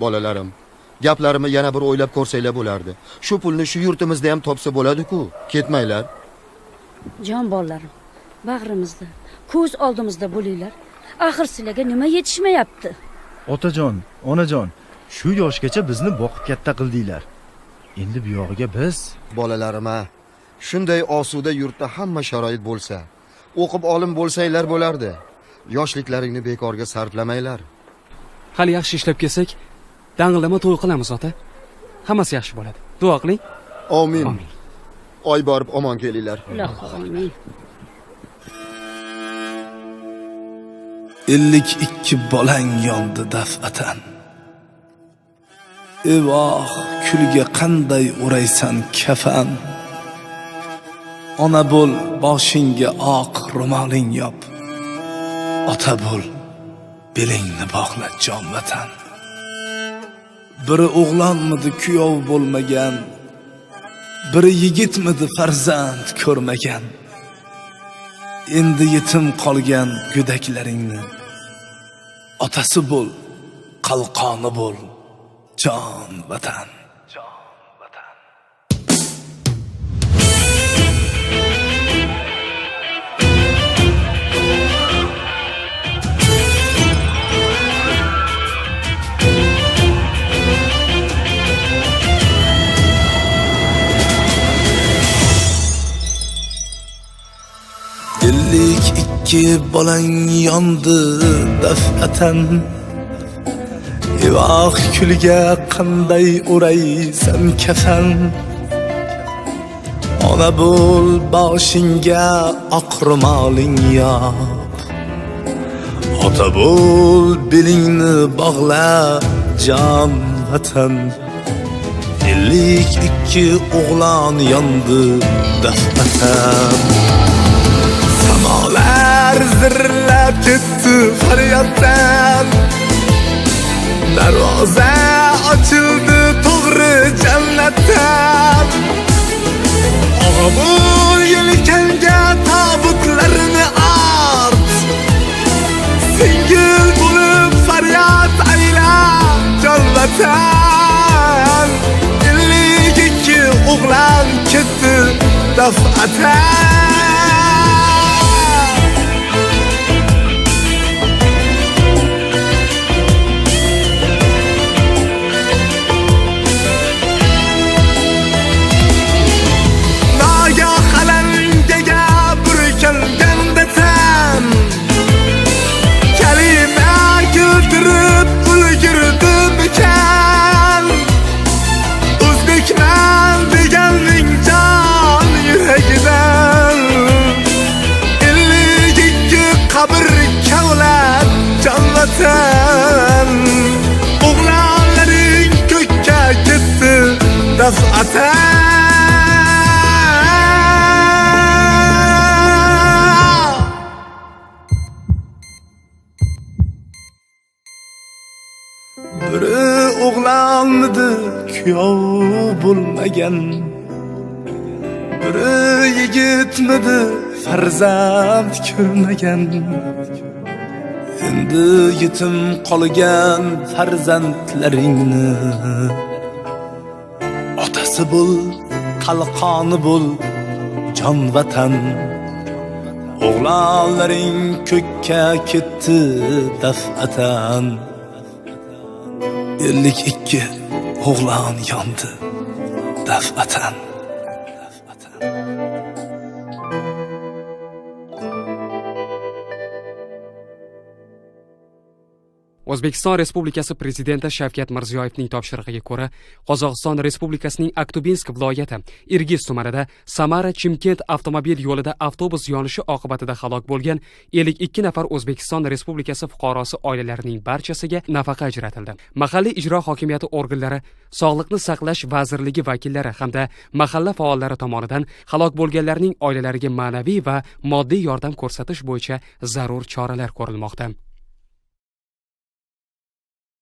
Bolalarim, gaplarimni yana bir o'ylab ko'rsanglar bo'lardi. Shu pulni shu yurtimizda ham topsa bo'ladi-ku. Ketmanglar. Jon bolalarim, bag'rimizda, ko'z oldimizda bo'linglar. Axir sizlarga nima yetishmayapti? Otajon, onajon, shu yoshgacha bizni boqib katta qildinglar. Endi bu yog'iga biz, Bolalarim, shunday osuda yurtda hamma sharoit bo'lsa, o'qib olim bo'lsanglar bo'lardi. Yoshliklaringni bekorga sarflamanglar. Hali yaxshi ishlab kelsak, dang'illama to'y qilamiz ota. Hammasi yaxshi bo'ladi. Duo qiling. Amin. Oy borib omon kelinglar. Amin. 52 bolang yondi daf'atan. Evoh, kulga qanday o'raysan kafan. Ona bo'l, boshingga oq ro'moling yop. Ota bo'l, belingni bog'la jon vatan. Biri o'g'lonmidi kuyov bo'lmagan, biri yigitmidi farzand ko'rmagan. Endi yetim qolgan go'daklaringni otasi bo'l, qalqoni bo'l, jon vatan. İki bolang yondi daf'atan. Evoh, kulga qanday o'raysan kafan. Ona bo'l, boshingga oq ro'moling yop. Ota bo'l, belingni bog'la jon vatan. 52 o'g'lon yondi daf'atan. Samalar zirlab ketdi faryoddan. Darvoza ochildi to'g'ri jannatdan. Og'abul yelkanga tobutlarini ort. Singil bo'lib faryod ayla jon vatan. 52 o'g'lon ketdi daf'atan. O'zbekman deganning jon yuragidan. 52 qabr kavlab jon vatan. O'g'lonlaring ko'kka ketdi daf'atan. Biri o'g'lonmidi kuyov bo'lmagan, biri yigitmidi farzand ko'rmagan. Endi yetim qolgan farzandlaringni otasi bo'l, qalqoni bo'l, jon vatan. O'g'lonlaring ko'kka ketdi daf'atan. 52 o'g'lon yondi daf'atan. O'zbekiston Respublikasi Prezidenti Shavkat Mirziyoyevning topshirig'iga ko'ra, Qozog'iston Respublikasining Aktubinsk viloyati Irgiz tumanida Samara-Chimkent avtomobil yo'lida avtobus yonishi oqibatida halok bo'lgan 52 nafar O'zbekiston Respublikasi fuqarosi oilalarining barchasiga nafaqa ajratildi. Mahalliy ijro hokimiyati organlari, Sog'liqni saqlash vazirligi vakillari hamda mahalla faollari tomonidan halok bo'lganlarning oilalariga ma'naviy va moddiy yordam ko'rsatish bo'yicha zarur choralar ko'rilmoqda.